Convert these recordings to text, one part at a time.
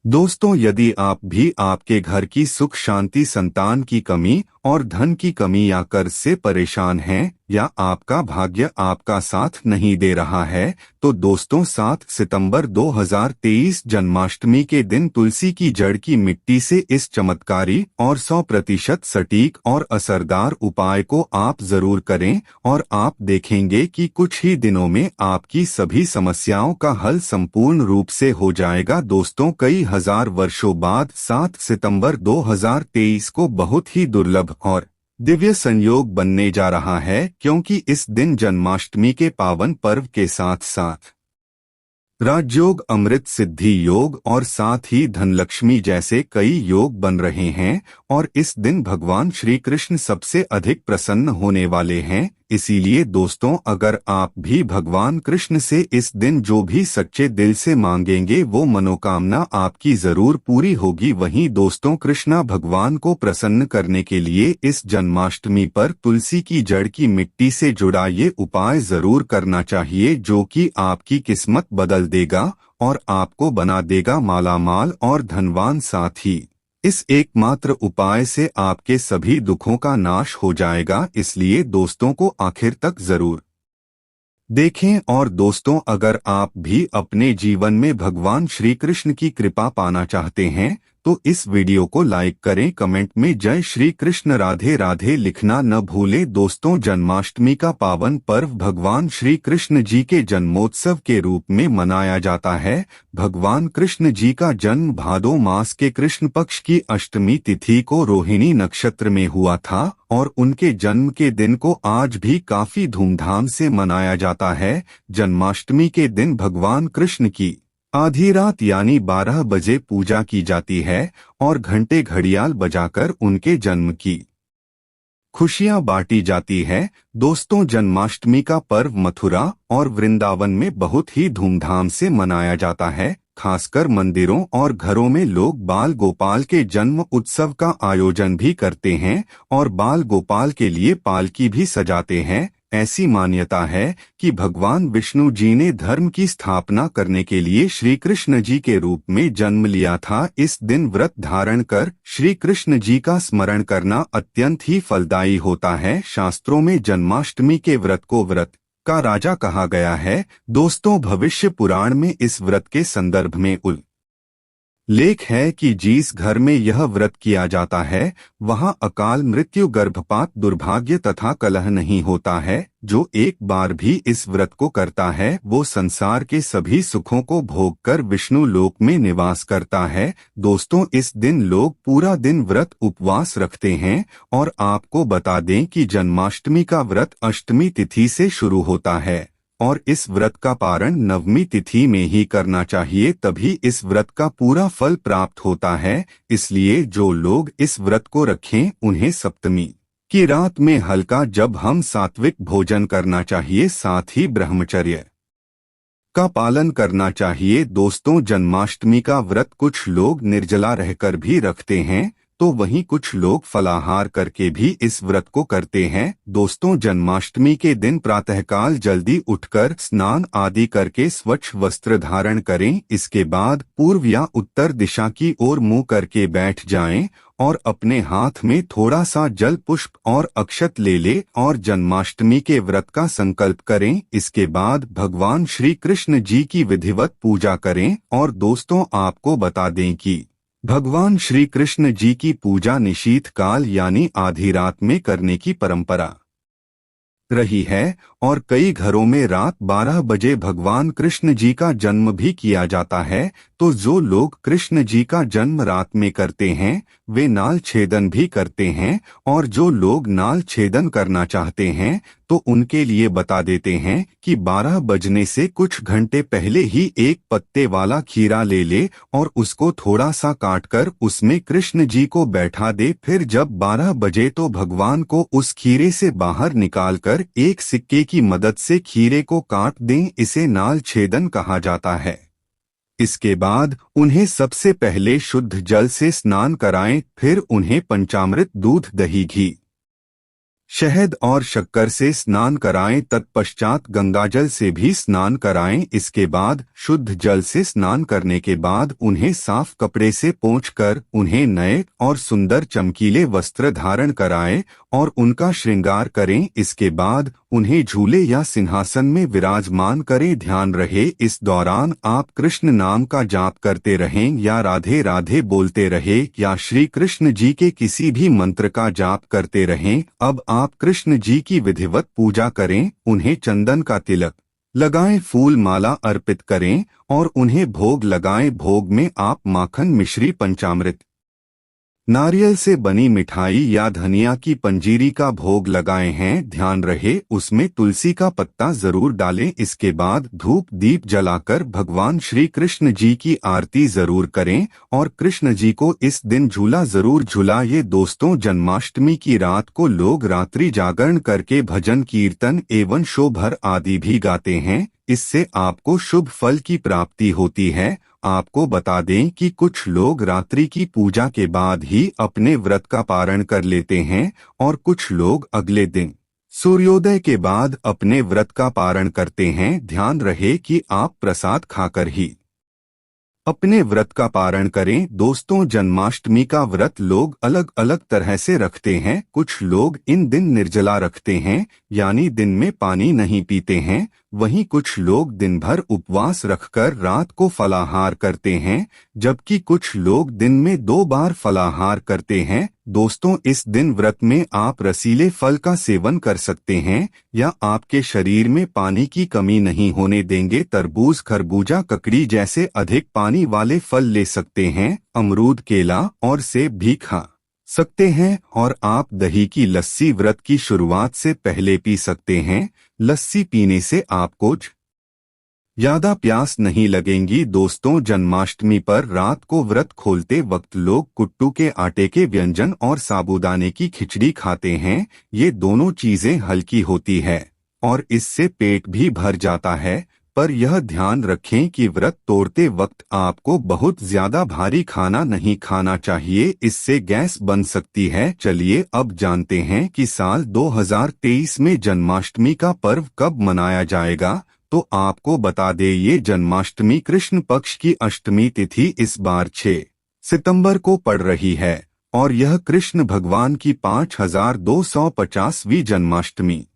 दोस्तों, यदि आप भी आपके घर की सुख शांति, संतान की कमी और धन की कमी या कर्ज से परेशान हैं या आपका भाग्य आपका साथ नहीं दे रहा है, तो दोस्तों 7 सितंबर 2023 जन्माष्टमी के दिन तुलसी की जड़ की मिट्टी से इस चमत्कारी और 100% सटीक और असरदार उपाय को आप जरूर करें और आप देखेंगे कि कुछ ही दिनों में आपकी सभी समस्याओं का हल संपूर्ण रूप से हो जाएगा। दोस्तों, कई हजार वर्षों बाद 7 सितंबर 2023 को बहुत ही दुर्लभ और दिव्य संयोग बनने जा रहा है, क्योंकि इस दिन जन्माष्टमी के पावन पर्व के साथ साथ राजयोग, अमृत सिद्धि योग और साथ ही धनलक्ष्मी जैसे कई योग बन रहे हैं और इस दिन भगवान श्री कृष्ण सबसे अधिक प्रसन्न होने वाले हैं। इसीलिए दोस्तों, अगर आप भी भगवान कृष्ण से इस दिन जो भी सच्चे दिल से मांगेंगे वो मनोकामना आपकी जरूर पूरी होगी। वहीं दोस्तों, कृष्णा भगवान को प्रसन्न करने के लिए इस जन्माष्टमी पर तुलसी की जड़ की मिट्टी से जुड़ा ये उपाय जरूर करना चाहिए, जो कि आपकी किस्मत बदल देगा और आपको बना देगा मालामाल और धनवान। साथ ही इस एकमात्र उपाय से आपके सभी दुखों का नाश हो जाएगा। इसलिए दोस्तों को आखिर तक जरूर देखें। और दोस्तों, अगर आप भी अपने जीवन में भगवान श्री कृष्ण की कृपा पाना चाहते हैं तो इस वीडियो को लाइक करें, कमेंट में जय श्री कृष्ण राधे राधे लिखना न भूलें। दोस्तों, जन्माष्टमी का पावन पर्व भगवान श्री कृष्ण जी के जन्मोत्सव के रूप में मनाया जाता है। भगवान कृष्ण जी का जन्म भादो मास के कृष्ण पक्ष की अष्टमी तिथि को रोहिणी नक्षत्र में हुआ था और उनके जन्म के दिन को आज भी काफी धूमधाम से मनाया जाता है। जन्माष्टमी के दिन भगवान कृष्ण की आधी रात यानी 12 बजे पूजा की जाती है और घंटे घड़ियाल बजाकर उनके जन्म की खुशियां बांटी जाती है। दोस्तों, जन्माष्टमी का पर्व मथुरा और वृंदावन में बहुत ही धूमधाम से मनाया जाता है। खासकर मंदिरों और घरों में लोग बाल गोपाल के जन्म उत्सव का आयोजन भी करते हैं और बाल गोपाल के लिए पालकी भी सजाते हैं। ऐसी मान्यता है कि भगवान विष्णु जी ने धर्म की स्थापना करने के लिए श्री कृष्ण जी के रूप में जन्म लिया था। इस दिन व्रत धारण कर श्री कृष्ण जी का स्मरण करना अत्यंत ही फलदायी होता है। शास्त्रों में जन्माष्टमी के व्रत को व्रत का राजा कहा गया है। दोस्तों, भविष्य पुराण में इस व्रत के संदर्भ में लेख है कि जिस घर में यह व्रत किया जाता है वहां अकाल मृत्यु, गर्भपात, दुर्भाग्य तथा कलह नहीं होता है। जो एक बार भी इस व्रत को करता है वो संसार के सभी सुखों को भोगकर विष्णु लोक में निवास करता है। दोस्तों, इस दिन लोग पूरा दिन व्रत उपवास रखते हैं और आपको बता दें कि जन्माष्टमी का व्रत अष्टमी तिथि से शुरू होता है और इस व्रत का पारण नवमी तिथि में ही करना चाहिए, तभी इस व्रत का पूरा फल प्राप्त होता है। इसलिए जो लोग इस व्रत को रखें उन्हें सप्तमी की रात में हल्का जब हम सात्विक भोजन करना चाहिए, साथ ही ब्रह्मचर्य का पालन करना चाहिए। दोस्तों, जन्माष्टमी का व्रत कुछ लोग निर्जला रहकर भी रखते हैं तो वहीं कुछ लोग फलाहार करके भी इस व्रत को करते हैं। दोस्तों, जन्माष्टमी के दिन प्रातःकाल जल्दी उठकर स्नान आदि करके स्वच्छ वस्त्र धारण करें। इसके बाद पूर्व या उत्तर दिशा की ओर मुंह करके बैठ जाएं और अपने हाथ में थोड़ा सा जल, पुष्प और अक्षत ले ले और जन्माष्टमी के व्रत का संकल्प करें। इसके बाद भगवान श्री कृष्ण जी की विधिवत पूजा करें। और दोस्तों, आपको बता दें कि भगवान श्री कृष्ण जी की पूजा निशीथ काल यानी आधी रात में करने की परंपरा रही है और कई घरों में रात 12 बजे भगवान कृष्ण जी का जन्म भी किया जाता है। तो जो लोग कृष्ण जी का जन्म रात में करते हैं वे नाल छेदन भी करते हैं और जो लोग नाल छेदन करना चाहते हैं तो उनके लिए बता देते हैं कि 12 बजने से कुछ घंटे पहले ही एक पत्ते वाला खीरा ले ले और उसको थोड़ा सा काटकर उसमें कृष्ण जी को बैठा दे। फिर जब 12 बजे तो भगवान को उस खीरे से बाहर निकालकर एक सिक्के की मदद से खीरे को काट दें। इसे नाल छेदन कहा जाता है। इसके बाद उन्हें सबसे पहले शुद्ध जल से स्नान कराएं, फिर उन्हें पंचामृत, दूध, दही, घी शहद और शक्कर से स्नान कराएं, तत्पश्चात गंगाजल से भी स्नान कराएं। इसके बाद शुद्ध जल से स्नान करने के बाद उन्हें साफ कपड़े से पोंछकर उन्हें नए और सुंदर चमकीले वस्त्र धारण कराएं और उनका श्रृंगार करें। इसके बाद उन्हें झूले या सिंहासन में विराजमान करें। ध्यान रहे, इस दौरान आप कृष्ण नाम का जाप करते रहें या राधे राधे बोलते रहे या श्री कृष्ण जी के किसी भी मंत्र का जाप करते रहें। अब आप कृष्ण जी की विधिवत पूजा करें, उन्हें चंदन का तिलक लगाएं, फूल माला अर्पित करें और उन्हें भोग लगाएं। भोग में आप माखन, मिश्री, पंचामृत, नारियल से बनी मिठाई या धनिया की पंजीरी का भोग लगाए हैं। ध्यान रहे, उसमें तुलसी का पत्ता जरूर डालें। इसके बाद धूप दीप जलाकर भगवान श्री कृष्ण जी की आरती जरूर करें और कृष्ण जी को इस दिन झूला जरूर झुलाइए। दोस्तों, जन्माष्टमी की रात को लोग रात्रि जागरण करके भजन, कीर्तन एवं शोभर आदि भी गाते हैं। इससे आपको शुभ फल की प्राप्ति होती है। आपको बता दें कि कुछ लोग रात्रि की पूजा के बाद ही अपने व्रत का पारण कर लेते हैं और कुछ लोग अगले दिन सूर्योदय के बाद अपने व्रत का पारण करते हैं। ध्यान रहे कि आप प्रसाद खाकर ही अपने व्रत का पारण करें। दोस्तों, जन्माष्टमी का व्रत लोग अलग अलग तरह से रखते हैं। कुछ लोग इन दिन निर्जला रखते हैं, यानी दिन में पानी नहीं पीते हैं। वहीं कुछ लोग दिन भर उपवास रखकर रात को फलाहार करते हैं, जबकि कुछ लोग दिन में 2 बार फलाहार करते हैं। दोस्तों, इस दिन व्रत में आप रसीले फल का सेवन कर सकते हैं या आपके शरीर में पानी की कमी नहीं होने देंगे। तरबूज, खरबूजा, ककड़ी जैसे अधिक पानी वाले फल ले सकते हैं। अमरूद, केला और सेब भी खा सकते हैं और आप दही की लस्सी व्रत की शुरुआत से पहले पी सकते हैं। लस्सी पीने से आपको ज्यादा प्यास नहीं लगेंगी। दोस्तों, जन्माष्टमी पर रात को व्रत खोलते वक्त लोग कुट्टू के आटे के व्यंजन और साबूदाने की खिचड़ी खाते हैं। ये दोनों चीजें हल्की होती है और इससे पेट भी भर जाता है, पर यह ध्यान रखें कि व्रत तोड़ते वक्त आपको बहुत ज्यादा भारी खाना नहीं खाना चाहिए, इससे गैस बन सकती है। चलिए अब जानते हैं कि साल 2023 में जन्माष्टमी का पर्व कब मनाया जाएगा। तो आपको बता दें, ये जन्माष्टमी कृष्ण पक्ष की अष्टमी तिथि इस बार 6 सितंबर को पड़ रही है और यह कृष्ण भगवान की 5250वीं जन्माष्टमी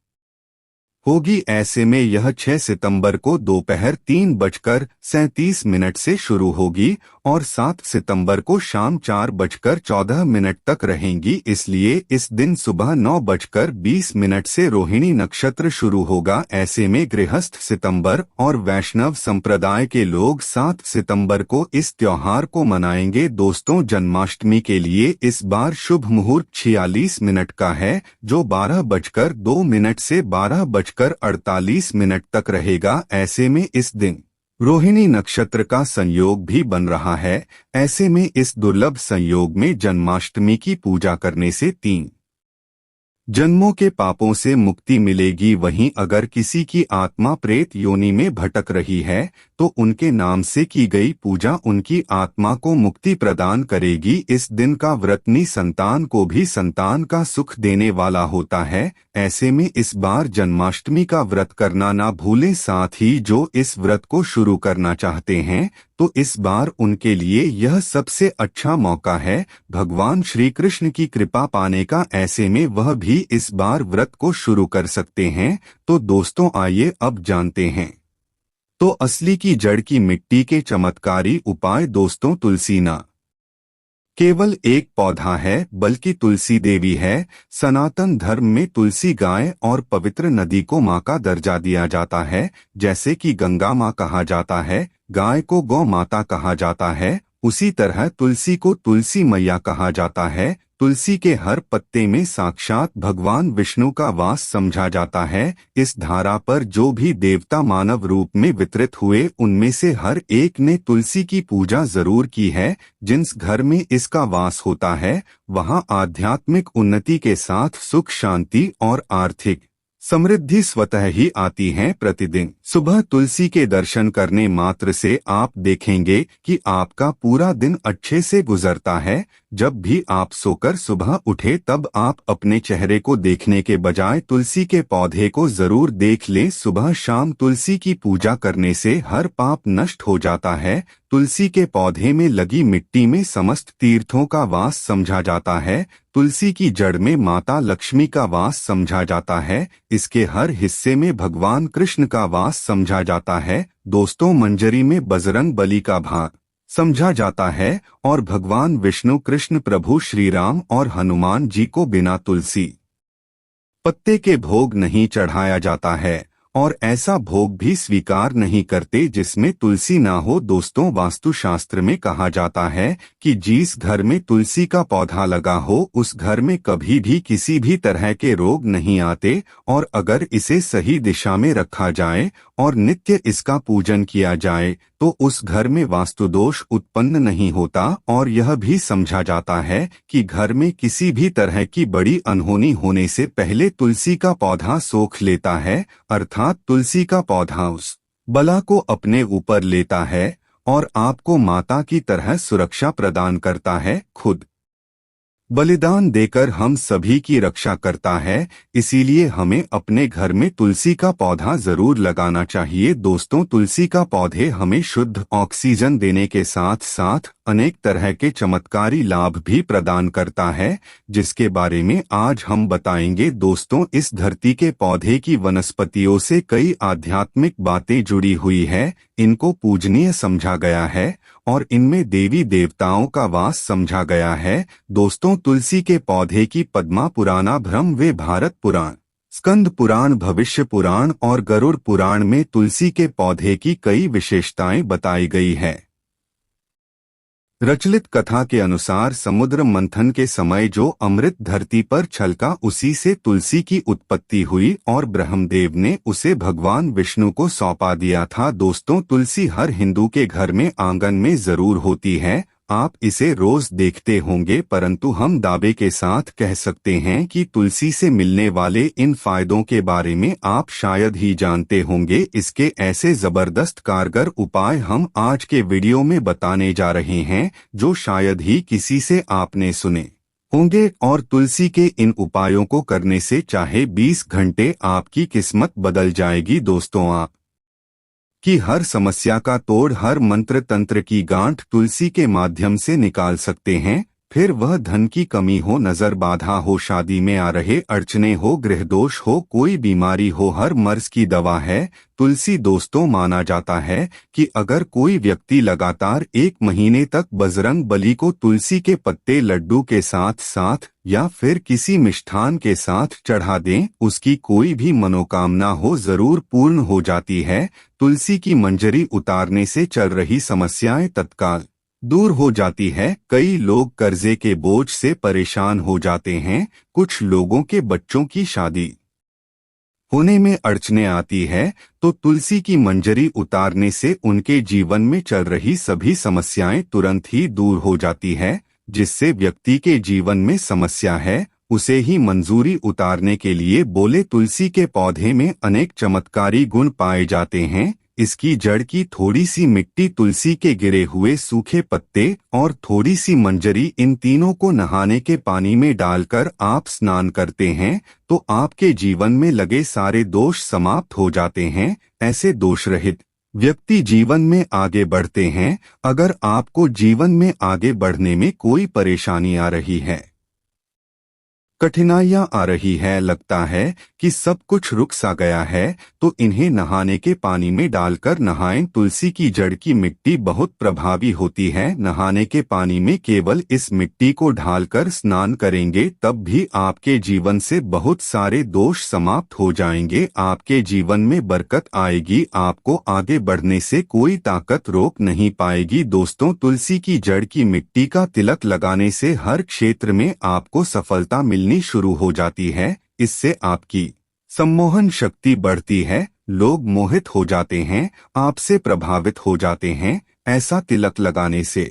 होगी। ऐसे में यह 6 सितंबर को दोपहर 3:37 से शुरू होगी और 7 सितंबर को शाम 4:14 तक रहेंगी। इसलिए इस दिन सुबह 9:20 से रोहिणी नक्षत्र शुरू होगा। ऐसे में गृहस्थ सितंबर और वैष्णव संप्रदाय के लोग 7 सितंबर को इस त्योहार को मनाएंगे। दोस्तों, जन्माष्टमी के लिए इस बार शुभ मुहूर्त 46 मिनट का है, जो 12:02 से 12:48 तक रहेगा। ऐसे में इस दिन रोहिणी नक्षत्र का संयोग भी बन रहा है। ऐसे में इस दुर्लभ संयोग में जन्माष्टमी की पूजा करने से 3 जन्मों के पापों से मुक्ति मिलेगी। वहीं अगर किसी की आत्मा प्रेत योनि में भटक रही है तो उनके नाम से की गई पूजा उनकी आत्मा को मुक्ति प्रदान करेगी। इस दिन का व्रत संतान को भी संतान का सुख देने वाला होता है। ऐसे में इस बार जन्माष्टमी का व्रत करना ना भूलें। साथ ही जो इस व्रत को शुरू करना चाहते हैं तो इस बार उनके लिए यह सबसे अच्छा मौका है भगवान श्री कृष्ण की कृपा पाने का। ऐसे में वह भी इस बार व्रत को शुरू कर सकते हैं। तो दोस्तों, आइए अब जानते हैं तो असली की जड़ की मिट्टी के चमत्कारी उपाय। दोस्तों, तुलसी ना केवल एक पौधा है बल्कि तुलसी देवी है। सनातन धर्म में तुलसी गाय और पवित्र नदी को माँ का दर्जा दिया जाता है। जैसे कि गंगा माँ कहा जाता है, गाय को गौ माता कहा जाता है, उसी तरह तुलसी को तुलसी मैया कहा जाता है। तुलसी के हर पत्ते में साक्षात भगवान विष्णु का वास समझा जाता है। इस धारा पर जो भी देवता मानव रूप में वितरित हुए उनमें से हर एक ने तुलसी की पूजा जरूर की है। जिस घर में इसका वास होता है वहां आध्यात्मिक उन्नति के साथ सुख, शांति और आर्थिक समृद्धि स्वतः ही आती है। प्रतिदिन सुबह तुलसी के दर्शन करने मात्र से आप देखेंगे कि आपका पूरा दिन अच्छे से गुजरता है। जब भी आप सोकर सुबह उठे तब आप अपने चेहरे को देखने के बजाय तुलसी के पौधे को जरूर देख लें। सुबह शाम तुलसी की पूजा करने से हर पाप नष्ट हो जाता है। तुलसी के पौधे में लगी मिट्टी में समस्त तीर्थों का वास समझा जाता है। तुलसी की जड़ में माता लक्ष्मी का वास समझा जाता है। इसके हर हिस्से में भगवान कृष्ण का वास समझा जाता है। दोस्तों, मंजरी में बजरंग बली का भाग समझा जाता है और भगवान विष्णु, कृष्ण, प्रभु श्री राम और हनुमान जी को बिना तुलसी पत्ते के भोग नहीं चढ़ाया जाता है और ऐसा भोग भी स्वीकार नहीं करते जिसमें तुलसी ना हो। दोस्तों, वास्तुशास्त्र में कहा जाता है कि जिस घर में तुलसी का पौधा लगा हो उस घर में कभी भी किसी भी तरह के रोग नहीं आते और अगर इसे सही दिशा में रखा जाए और नित्य इसका पूजन किया जाए तो उस घर में वास्तु दोष उत्पन्न नहीं होता। और यह भी समझा जाता है कि घर में किसी भी तरह की बड़ी अनहोनी होने से पहले तुलसी का पौधा सोख लेता है, अर्थात तुलसी का पौधा उस बला को अपने ऊपर लेता है और आपको माता की तरह सुरक्षा प्रदान करता है। खुद बलिदान देकर हम सभी की रक्षा करता है। इसीलिए हमें अपने घर में तुलसी का पौधा जरूर लगाना चाहिए। दोस्तों, तुलसी का पौधे हमें शुद्ध ऑक्सीजन देने के साथ साथ अनेक तरह के चमत्कारी लाभ भी प्रदान करता है, जिसके बारे में आज हम बताएंगे। दोस्तों, इस धरती के पौधे की वनस्पतियों से कई आध्यात्मिक बातें जुड़ी हुई है। इनको पूजनीय समझा गया है और इनमें देवी देवताओं का वास समझा गया है। दोस्तों, तुलसी के पौधे की पद्मा पुराना, ब्रह्म व भारत पुराण, स्कंद पुराण, भविष्य पुराण और गरुड़ पुराण में तुलसी के पौधे की कई विशेषताएं बताई गई है। प्रचलित कथा के अनुसार समुद्र मंथन के समय जो अमृत धरती पर छलका उसी से तुलसी की उत्पत्ति हुई और ब्रह्मदेव ने उसे भगवान विष्णु को सौंपा दिया था। दोस्तों, तुलसी हर हिंदू के घर में आंगन में जरूर होती है। आप इसे रोज देखते होंगे, परंतु हम दावे के साथ कह सकते हैं कि तुलसी से मिलने वाले इन फायदों के बारे में आप शायद ही जानते होंगे। इसके ऐसे जबरदस्त कारगर उपाय हम आज के वीडियो में बताने जा रहे हैं जो शायद ही किसी से आपने सुने होंगे और तुलसी के इन उपायों को करने से चाहे 20 घंटे आपकी किस्मत बदल जाएगी। दोस्तों, आप कि हर समस्या का तोड़, हर मंत्र तंत्र की गांठ तुलसी के माध्यम से निकाल सकते हैं। फिर वह धन की कमी हो, नजर बाधा हो, शादी में आ रहे अड़चने हो, गृह दोष हो, कोई बीमारी हो, हर मर्ज की दवा है तुलसी। दोस्तों, माना जाता है कि अगर कोई व्यक्ति लगातार 1 महीने तक बजरंग बली को तुलसी के पत्ते लड्डू के साथ साथ या फिर किसी मिष्ठान के साथ चढ़ा दें, उसकी कोई भी मनोकामना हो जरूर पूर्ण हो जाती है। तुलसी की मंजरी उतारने से चल रही समस्याएं तत्काल दूर हो जाती है। कई लोग कर्जे के बोझ से परेशान हो जाते हैं। कुछ लोगों के बच्चों की शादी होने में अड़चने आती है तो तुलसी की मंजरी उतारने से उनके जीवन में चल रही सभी समस्याएं तुरंत ही दूर हो जाती है। जिससे व्यक्ति के जीवन में समस्या है उसे ही मंजूरी उतारने के लिए बोले। तुलसी के पौधे में अनेक चमत्कारी गुण पाए जाते हैं। इसकी जड़ की थोड़ी सी मिट्टी, तुलसी के गिरे हुए सूखे पत्ते और थोड़ी सी मंजरी, इन तीनों को नहाने के पानी में डालकर आप स्नान करते हैं तो आपके जीवन में लगे सारे दोष समाप्त हो जाते हैं। ऐसे दोष रहित व्यक्ति जीवन में आगे बढ़ते हैं। अगर आपको जीवन में आगे बढ़ने में कोई परेशानी आ रही है, कठिनाइयां आ रही है, लगता है कि सब कुछ रुक सा गया है, तो इन्हें नहाने के पानी में डालकर नहाएं। तुलसी की जड़ की मिट्टी बहुत प्रभावी होती है। नहाने के पानी में केवल इस मिट्टी को ढालकर स्नान करेंगे तब भी आपके जीवन से बहुत सारे दोष समाप्त हो जाएंगे। आपके जीवन में बरकत आएगी। आपको आगे बढ़ने से कोई ताकत रोक नहीं पाएगी। दोस्तों, तुलसी की जड़ की मिट्टी का तिलक लगाने से हर क्षेत्र में आपको सफलता मिलनी शुरू हो जाती है। इससे आपकी सम्मोहन शक्ति बढ़ती है। लोग मोहित हो जाते हैं, आपसे प्रभावित हो जाते हैं। ऐसा तिलक लगाने से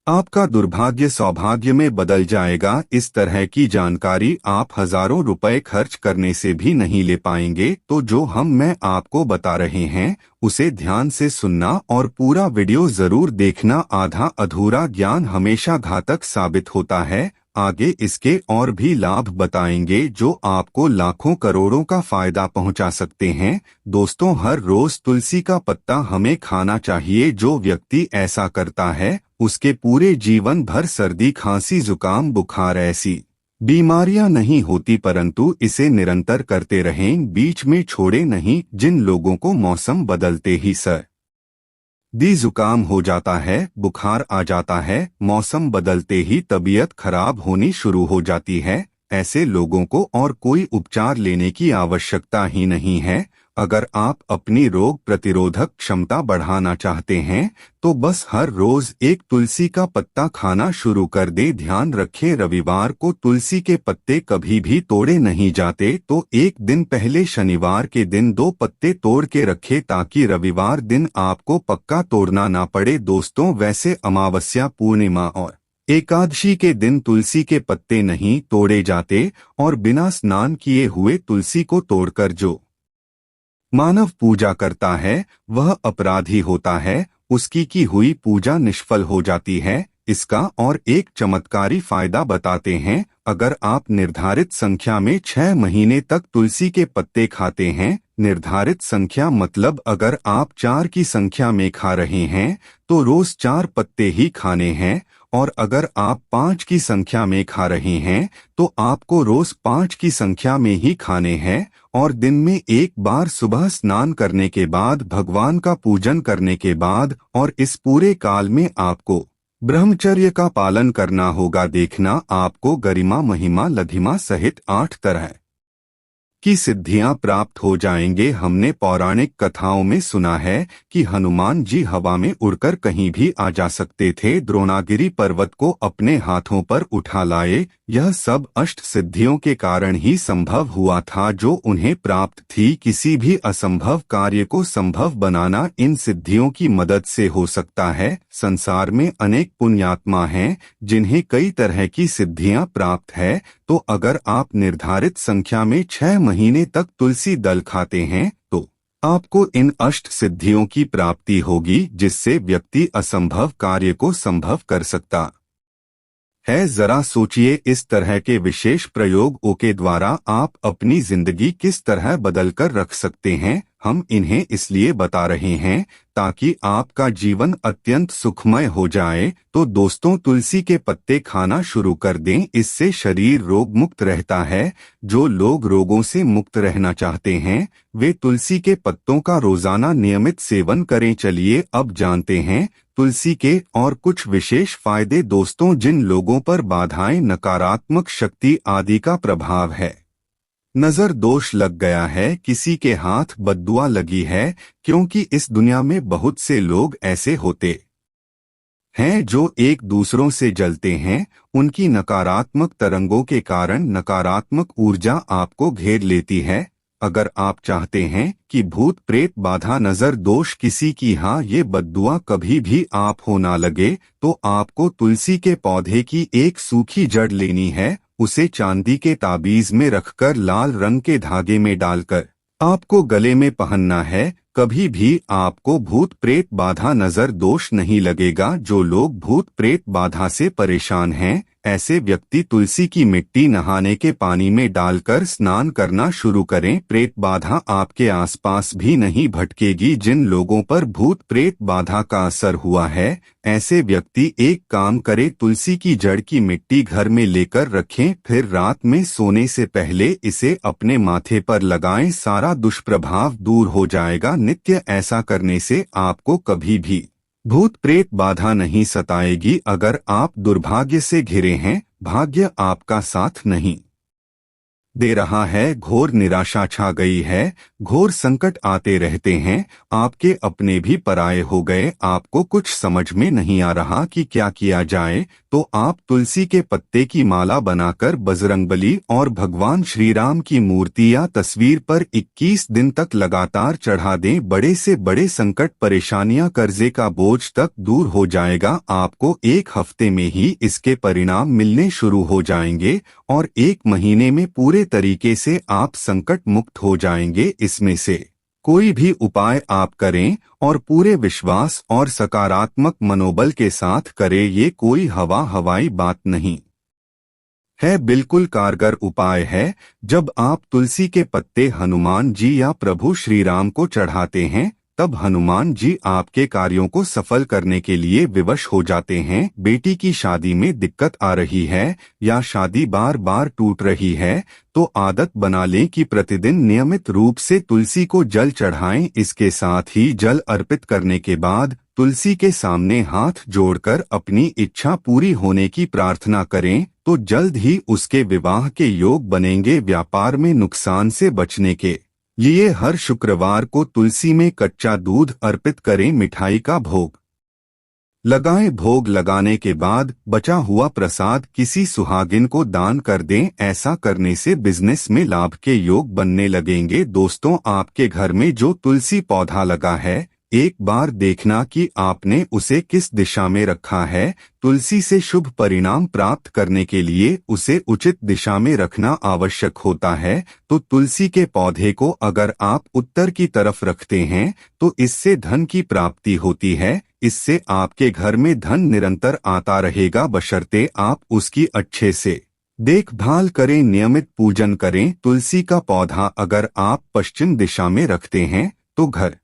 आपका दुर्भाग्य सौभाग्य में बदल जाएगा। इस तरह की जानकारी आप हजारों रुपए खर्च करने से भी नहीं ले पाएंगे। तो जो मैं आपको बता रहे हैं उसे ध्यान से सुनना और पूरा वीडियो जरूर देखना। आधा अधूरा ज्ञान हमेशा घातक साबित होता है। आगे इसके और भी लाभ बताएंगे जो आपको लाखों करोड़ों का फायदा पहुंचा सकते हैं। दोस्तों, हर रोज तुलसी का पत्ता हमें खाना चाहिए। जो व्यक्ति ऐसा करता है उसके पूरे जीवन भर सर्दी, खांसी, जुकाम, बुखार ऐसी बीमारियां नहीं होती, परंतु इसे निरंतर करते रहें, बीच में छोड़े नहीं। जिन लोगों को मौसम बदलते ही सर्दी जुकाम हो जाता है, बुखार आ जाता है, मौसम बदलते ही तबीयत खराब होनी शुरू हो जाती है, ऐसे लोगों को और कोई उपचार लेने की आवश्यकता ही नहीं है। अगर आप अपनी रोग प्रतिरोधक क्षमता बढ़ाना चाहते हैं तो बस हर रोज एक तुलसी का पत्ता खाना शुरू कर दे। ध्यान रखें, रविवार को तुलसी के पत्ते कभी भी तोड़े नहीं जाते। तो एक दिन पहले शनिवार के दिन 2 पत्ते तोड़ के रखें ताकि रविवार दिन आपको पक्का तोड़ना ना पड़े। दोस्तों, वैसे अमावस्या, पूर्णिमा और एकादशी के दिन तुलसी के पत्ते नहीं तोड़े जाते और बिना स्नान किए हुए तुलसी को तोड़कर जो मानव पूजा करता है वह अपराधी होता है, उसकी की हुई पूजा निष्फल हो जाती है। इसका और एक चमत्कारी फायदा बताते हैं। अगर आप निर्धारित संख्या में 6 महीने तक तुलसी के पत्ते खाते हैं, निर्धारित संख्या मतलब अगर आप 4 की संख्या में खा रहे हैं तो रोज 4 पत्ते ही खाने हैं, और अगर आप 5 की संख्या में खा रहे हैं तो आपको रोज 5 की संख्या में ही खाने हैं, और दिन में एक बार सुबह स्नान करने के बाद, भगवान का पूजन करने के बाद, और इस पूरे काल में आपको ब्रह्मचर्य का पालन करना होगा। देखना, आपको गरिमा, महिमा, लधिमा सहित 8 तरह की सिद्धियां प्राप्त हो जाएंगे। हमने पौराणिक कथाओं में सुना है कि हनुमान जी हवा में उड़कर कहीं भी आ जा सकते थे, द्रोणागिरी पर्वत को अपने हाथों पर उठा लाए। यह सब अष्ट सिद्धियों के कारण ही संभव हुआ था जो उन्हें प्राप्त थी। किसी भी असंभव कार्य को संभव बनाना इन सिद्धियों की मदद से हो सकता है। संसार में अनेक पुण्यात्मा हैं जिन्हें कई तरह की सिद्धियां प्राप्त है। तो अगर आप निर्धारित संख्या में 6 महीने तक तुलसी दल खाते हैं तो आपको इन अष्ट सिद्धियों की प्राप्ति होगी, जिससे व्यक्ति असंभव कार्य को संभव कर सकता है। जरा सोचिए, इस तरह के विशेष प्रयोगों के द्वारा आप अपनी जिंदगी किस तरह बदलकर रख सकते हैं। हम इन्हें इसलिए बता रहे हैं ताकि आपका जीवन अत्यंत सुखमय हो जाए। तो दोस्तों, तुलसी के पत्ते खाना शुरू कर दें, इससे शरीर रोग मुक्त रहता है। जो लोग रोगों से मुक्त रहना चाहते हैं वे तुलसी के पत्तों का रोजाना नियमित सेवन करें। चलिए अब जानते हैं तुलसी के और कुछ विशेष फायदे। दोस्तों, जिन लोगों पर बाधाएं, नकारात्मक शक्ति आदि का प्रभाव है, नजर दोष लग गया है, किसी के हाथ बद्दुआ लगी है, क्योंकि इस दुनिया में बहुत से लोग ऐसे होते हैं जो एक दूसरों से जलते हैं। उनकी नकारात्मक तरंगों के कारण नकारात्मक ऊर्जा आपको घेर लेती है। अगर आप चाहते हैं कि भूत प्रेत, बाधा, नजर दोष, किसी की ये बद्दुआ कभी भी आप हो ना लगे, तो आपको तुलसी के पौधे की एक सूखी जड़ लेनी है। उसे चांदी के ताबीज में रखकर लाल रंग के धागे में डालकर आपको गले में पहनना है। कभी भी आपको भूत प्रेत, बाधा, नजर दोष नहीं लगेगा। जो लोग भूत प्रेत बाधा से परेशान हैं, ऐसे व्यक्ति तुलसी की मिट्टी नहाने के पानी में डालकर स्नान करना शुरू करें। प्रेत बाधा आपके आसपास भी नहीं भटकेगी। जिन लोगों पर भूत प्रेत बाधा का असर हुआ है, ऐसे व्यक्ति एक काम करें, तुलसी की जड़ की मिट्टी घर में लेकर रखें, फिर रात में सोने से पहले इसे अपने माथे पर लगाएं। सारा दुष्प्रभाव दूर हो जाएगा। नित्य ऐसा करने से आपको कभी भी भूत प्रेत बाधा नहीं सताएगी। अगर आप दुर्भाग्य से घिरे हैं, भाग्य आपका साथ नहीं दे रहा है। घोर निराशा छा गई है, घोर संकट आते रहते हैं, आपके अपने भी पराये हो गए, आपको कुछ समझ में नहीं आ रहा कि क्या किया जाए, तो आप तुलसी के पत्ते की माला बनाकर बजरंगबली और भगवान श्री राम की मूर्ति या तस्वीर पर 21 दिन तक लगातार चढ़ा दें। बड़े से बड़े संकट, परेशानियां, कर्जे का बोझ तक दूर हो जाएगा। आपको 1 हफ्ते में ही इसके परिणाम मिलने शुरू हो जाएंगे और 1 महीने में पूरे तरीके से आप संकट मुक्त हो जाएंगे। इसमें से कोई भी उपाय आप करें और पूरे विश्वास और सकारात्मक मनोबल के साथ करें, ये कोई हवाई बात नहीं है, बिल्कुल कारगर उपाय है। जब आप तुलसी के पत्ते हनुमान जी या प्रभु श्री राम को चढ़ाते हैं, तब हनुमान जी आपके कार्यों को सफल करने के लिए विवश हो जाते हैं। बेटी की शादी में दिक्कत आ रही है या शादी बार बार टूट रही है, तो आदत बना लें कि प्रतिदिन नियमित रूप से तुलसी को जल चढ़ाएं। इसके साथ ही जल अर्पित करने के बाद तुलसी के सामने हाथ जोड़कर अपनी इच्छा पूरी होने की प्रार्थना करें, तो जल्द ही उसके विवाह के योग बनेंगे। व्यापार में नुकसान से बचने के लिए हर शुक्रवार को तुलसी में कच्चा दूध अर्पित करें, मिठाई का भोग लगाएं। भोग लगाने के बाद बचा हुआ प्रसाद किसी सुहागिन को दान कर दें। ऐसा करने से बिजनेस में लाभ के योग बनने लगेंगे। दोस्तों, आपके घर में जो तुलसी पौधा लगा है, एक बार देखना कि आपने उसे किस दिशा में रखा है। तुलसी से शुभ परिणाम प्राप्त करने के लिए उसे उचित दिशा में रखना आवश्यक होता है। तो तुलसी के पौधे को अगर आप उत्तर की तरफ रखते हैं, तो इससे धन की प्राप्ति होती है। इससे आपके घर में धन निरंतर आता रहेगा, बशर्ते आप उसकी अच्छे से देखभाल करें, नियमित पूजन करें। तुलसी का पौधा अगर आप पश्चिम दिशा में रखते हैं, तो घर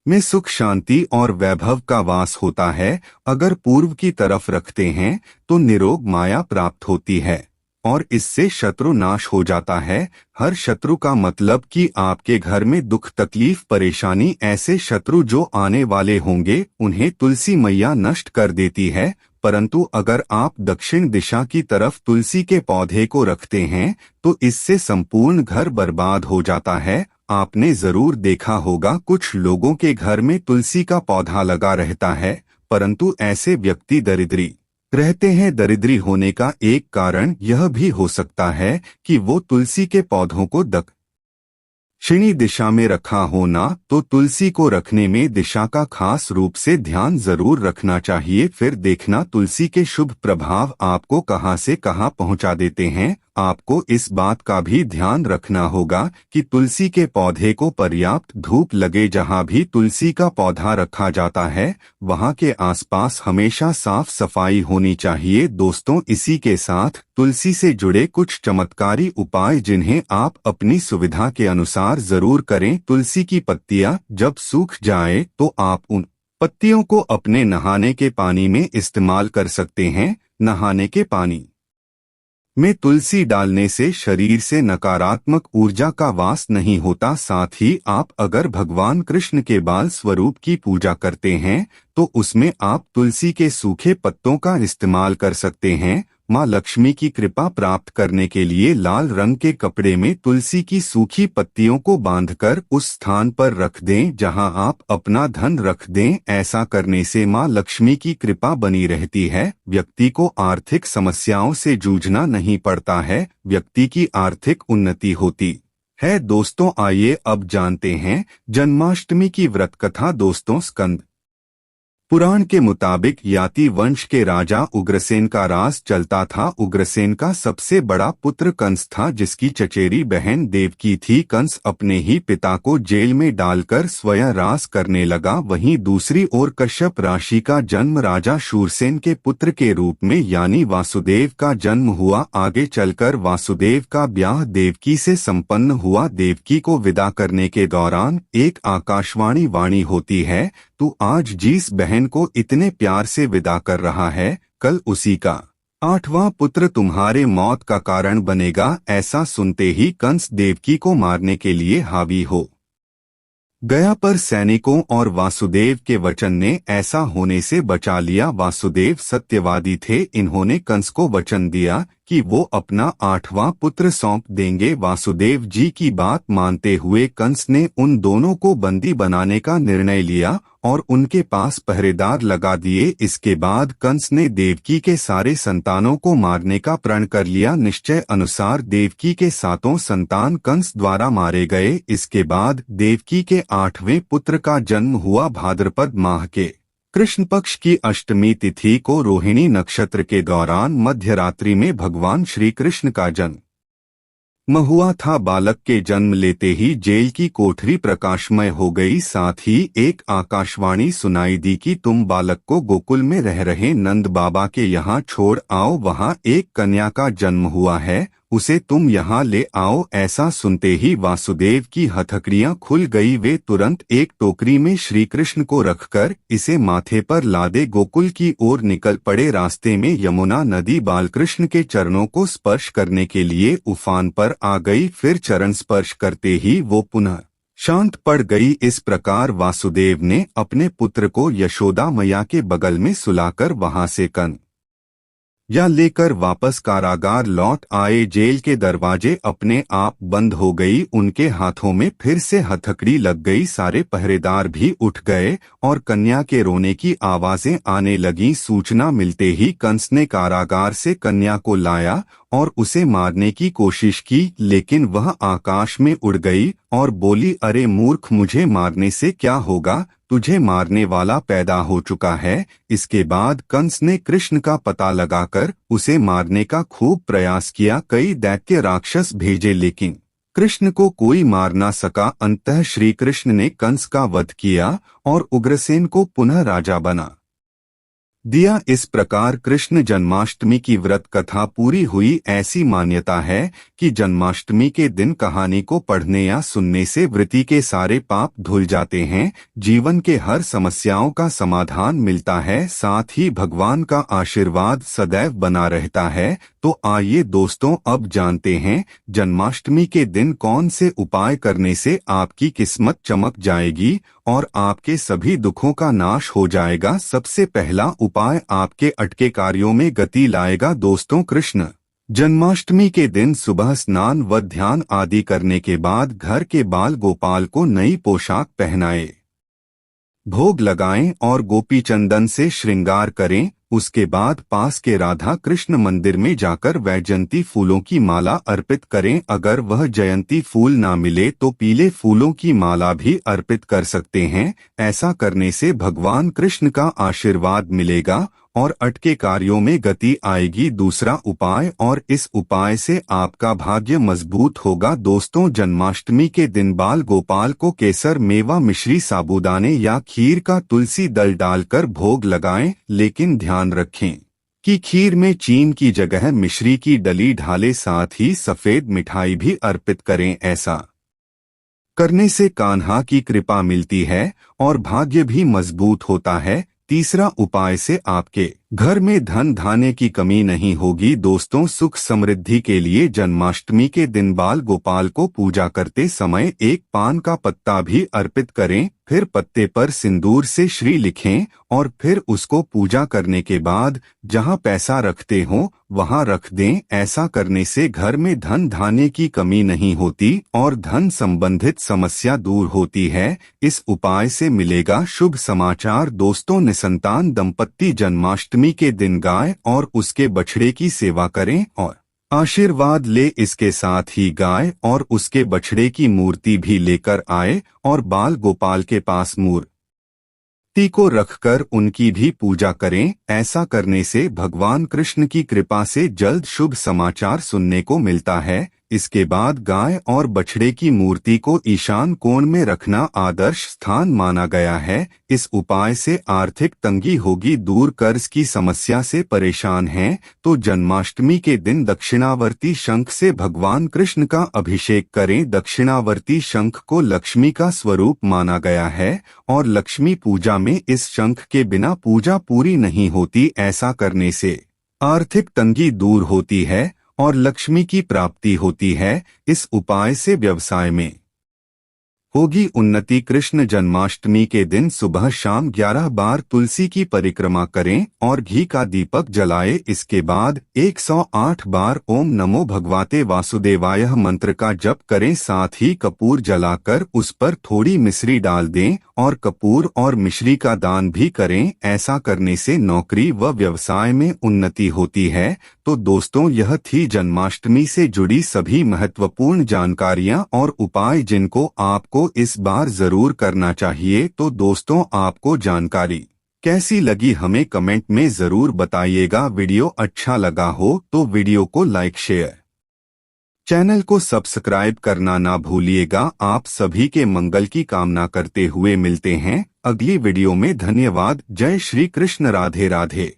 में सुख, शांति और वैभव का वास होता है। अगर पूर्व की तरफ रखते हैं, तो निरोग माया प्राप्त होती है और इससे शत्रु नाश हो जाता है। हर शत्रु का मतलब कि आपके घर में दुख, तकलीफ, परेशानी, ऐसे शत्रु जो आने वाले होंगे, उन्हें तुलसी मैया नष्ट कर देती है। परंतु अगर आप दक्षिण दिशा की तरफ तुलसी के पौधे को रखते हैं, तो इससे संपूर्ण घर बर्बाद हो जाता है। आपने जरूर देखा होगा, कुछ लोगों के घर में तुलसी का पौधा लगा रहता है, परंतु ऐसे व्यक्ति दरिद्री रहते हैं। दरिद्री होने का एक कारण यह भी हो सकता है कि वो तुलसी के पौधों को दक्षिणी दिशा में रखा हो ना। तो तुलसी को रखने में दिशा का खास रूप से ध्यान जरूर रखना चाहिए। फिर देखना तुलसी के शुभ प्रभाव आपको कहां से कहां पहुंचा देते हैं। आपको इस बात का भी ध्यान रखना होगा कि तुलसी के पौधे को पर्याप्त धूप लगे। जहां भी तुलसी का पौधा रखा जाता है, वहां के आसपास हमेशा साफ सफाई होनी चाहिए। दोस्तों, इसी के साथ तुलसी से जुड़े कुछ चमत्कारी उपाय जिन्हें आप अपनी सुविधा के अनुसार जरूर करें। तुलसी की पत्तियां जब सूख जाए, तो आप उन पत्तियों को अपने नहाने के पानी में इस्तेमाल कर सकते हैं। नहाने के पानी में तुलसी डालने से शरीर से नकारात्मक ऊर्जा का वास नहीं होता। साथ ही आप अगर भगवान कृष्ण के बाल स्वरूप की पूजा करते हैं, तो उसमें आप तुलसी के सूखे पत्तों का इस्तेमाल कर सकते हैं। माँ लक्ष्मी की कृपा प्राप्त करने के लिए लाल रंग के कपड़े में तुलसी की सूखी पत्तियों को बांधकर उस स्थान पर रख दें जहां आप अपना धन रख दें। ऐसा करने से माँ लक्ष्मी की कृपा बनी रहती है। व्यक्ति को आर्थिक समस्याओं से जूझना नहीं पड़ता है, व्यक्ति की आर्थिक उन्नति होती है। दोस्तों, आइए अब जानते हैं जन्माष्टमी की व्रत कथा। दोस्तों, स्कंद पुराण के मुताबिक याति वंश के राजा उग्रसेन का राज चलता था। उग्रसेन का सबसे बड़ा पुत्र कंस था, जिसकी चचेरी बहन देवकी थी। कंस अपने ही पिता को जेल में डालकर स्वयं राज करने लगा। वहीं दूसरी ओर कश्यप राशि का जन्म राजा शूरसेन के पुत्र के रूप में यानी वासुदेव का जन्म हुआ। आगे चलकर वासुदेव का ब्याह देवकी से संपन्न हुआ। देवकी को विदा करने के दौरान एक आकाशवाणी वाणी होती है, तू आज जिस बहन को इतने प्यार से विदा कर रहा है, कल उसी का 8वां पुत्र तुम्हारे मौत का कारण बनेगा। ऐसा सुनते ही कंस देवकी को मारने के लिए हावी हो गया, पर सैनिकों और वासुदेव के वचन ने ऐसा होने से बचा लिया। वासुदेव सत्यवादी थे, इन्होंने कंस को वचन दिया कि वो अपना 8वां पुत्र सौंप देंगे। वासुदेव जी की बात मानते हुए कंस ने उन दोनों को बंदी बनाने का निर्णय लिया और उनके पास पहरेदार लगा दिए। इसके बाद कंस ने देवकी के सारे संतानों को मारने का प्रण कर लिया। निश्चय अनुसार देवकी के 7 संतान कंस द्वारा मारे गए। इसके बाद देवकी के 8वें पुत्र का जन्म हुआ। भाद्रपद माह के कृष्ण पक्ष की अष्टमी तिथि को रोहिणी नक्षत्र के दौरान मध्यरात्रि में भगवान श्री कृष्ण का जन्म हुआ था। बालक के जन्म लेते ही जेल की कोठरी प्रकाशमय हो गई। साथ ही एक आकाशवाणी सुनाई दी कि तुम बालक को गोकुल में रह रहे नंद बाबा के यहाँ छोड़ आओ, वहाँ एक कन्या का जन्म हुआ है, उसे तुम यहाँ ले आओ। ऐसा सुनते ही वासुदेव की हथकड़ियां खुल गई। वे तुरंत एक टोकरी में श्री कृष्ण को रखकर इसे माथे पर लादे गोकुल की ओर निकल पड़े। रास्ते में यमुना नदी बालकृष्ण के चरणों को स्पर्श करने के लिए उफान पर आ गई। फिर चरण स्पर्श करते ही वो पुनः शांत पड़ गई। इस प्रकार वासुदेव ने अपने पुत्र को यशोदा मैया के बगल में सुलाकर वहां से या लेकर वापस कारागार लौट आए। जेल के दरवाजे अपने आप बंद हो गई। उनके हाथों में फिर से हथकड़ी लग गई। सारे पहरेदार भी उठ गए और कन्या के रोने की आवाजें आने लगीं। सूचना मिलते ही कंस ने कारागार से कन्या को लाया और उसे मारने की कोशिश की, लेकिन वह आकाश में उड़ गई और बोली, अरे मूर्ख, मुझे मारने से क्या होगा, तुझे मारने वाला पैदा हो चुका है। इसके बाद कंस ने कृष्ण का पता लगाकर उसे मारने का खूब प्रयास किया। कई दैत्य राक्षस भेजे लेकिन कृष्ण को कोई मार ना सका। अंततः श्री कृष्ण ने कंस का वध किया और उग्रसेन को पुनः राजा बना दिया। इस प्रकार कृष्ण जन्माष्टमी की व्रत कथा पूरी हुई। ऐसी मान्यता है कि जन्माष्टमी के दिन कहानी को पढ़ने या सुनने से वृत्ति के सारे पाप धुल जाते हैं, जीवन के हर समस्याओं का समाधान मिलता है, साथ ही भगवान का आशीर्वाद सदैव बना रहता है। तो आइए दोस्तों, अब जानते हैं जन्माष्टमी के दिन कौन से उपाय करने से आपकी किस्मत चमक जाएगी और आपके सभी दुखों का नाश हो जाएगा। सबसे पहला उपाय आपके अटके कार्यों में गति लाएगा। दोस्तों, कृष्ण जन्माष्टमी के दिन सुबह स्नान व ध्यान आदि करने के बाद घर के बाल गोपाल को नई पोशाक पहनाएं, भोग लगाएं और गोपी चंदन से श्रृंगार करें। उसके बाद पास के राधा कृष्ण मंदिर में जाकर वैजयंती फूलों की माला अर्पित करें। अगर वह जयंती फूल ना मिले तो पीले फूलों की माला भी अर्पित कर सकते हैं। ऐसा करने से भगवान कृष्ण का आशीर्वाद मिलेगा और अटके कार्यों में गति आएगी। दूसरा उपाय, और इस उपाय से आपका भाग्य मजबूत होगा। दोस्तों, जन्माष्टमी के दिन बाल गोपाल को केसर, मेवा, मिश्री, साबूदाने या खीर का तुलसी दल डालकर भोग लगाएं, लेकिन ध्यान रखें कि खीर में चीन की जगह मिश्री की डली ढालें। साथ ही सफेद मिठाई भी अर्पित करें। ऐसा करने से कान्हा की कृपा मिलती है और भाग्य भी मजबूत होता है। तीसरा उपाय से आपके घर में धन धान्य की कमी नहीं होगी। दोस्तों, सुख समृद्धि के लिए जन्माष्टमी के दिन बाल गोपाल को पूजा करते समय एक पान का पत्ता भी अर्पित करें। फिर पत्ते पर सिंदूर से श्री लिखें और फिर उसको पूजा करने के बाद जहां पैसा रखते हो वहां रख दें। ऐसा करने से घर में धन धान्य की कमी नहीं होती और धन संबंधित समस्या दूर होती है। इस उपाय से मिलेगा शुभ समाचार। दोस्तों, निसंतान दंपत्ति जन्माष्टमी के दिन गाय और उसके बछड़े की सेवा करें और आशीर्वाद ले। इसके साथ ही गाय और उसके बछड़े की मूर्ति भी लेकर आए और बाल गोपाल के पास मूर्ति को रखकर उनकी भी पूजा करें। ऐसा करने से भगवान कृष्ण की कृपा से जल्द शुभ समाचार सुनने को मिलता है। इसके बाद गाय और बछड़े की मूर्ति को ईशान कोण में रखना आदर्श स्थान माना गया है। इस उपाय से आर्थिक तंगी होगी दूर। कर्ज की समस्या से परेशान हैं तो जन्माष्टमी के दिन दक्षिणावर्ती शंख से भगवान कृष्ण का अभिषेक करें। दक्षिणावर्ती शंख को लक्ष्मी का स्वरूप माना गया है और लक्ष्मी पूजा में इस शंख के बिना पूजा पूरी नहीं होती। ऐसा करने से आर्थिक तंगी दूर होती है और लक्ष्मी की प्राप्ति होती है। इस उपाय से व्यवसाय में होगी उन्नति। कृष्ण जन्माष्टमी के दिन सुबह शाम 11 बार तुलसी की परिक्रमा करें और घी का दीपक जलाए। इसके बाद 108 बार ओम नमो भगवते वासुदेवाय मंत्र का जप करें। साथ ही कपूर जलाकर उस पर थोड़ी मिश्री डाल दें और कपूर और मिश्री का दान भी करें। ऐसा करने से नौकरी व व्यवसाय में उन्नति होती है। तो दोस्तों, यह थी जन्माष्टमी से जुड़ी सभी महत्वपूर्ण जानकारियां और उपाय जिनको आपको इस बार जरूर करना चाहिए। तो दोस्तों, आपको जानकारी कैसी लगी हमें कमेंट में जरूर बताइएगा। वीडियो अच्छा लगा हो तो वीडियो को लाइक शेयर, चैनल को सब्सक्राइब करना ना भूलिएगा। आप सभी के मंगल की कामना करते हुए मिलते हैं अगली वीडियो में। धन्यवाद। जय श्री कृष्ण। राधे राधे।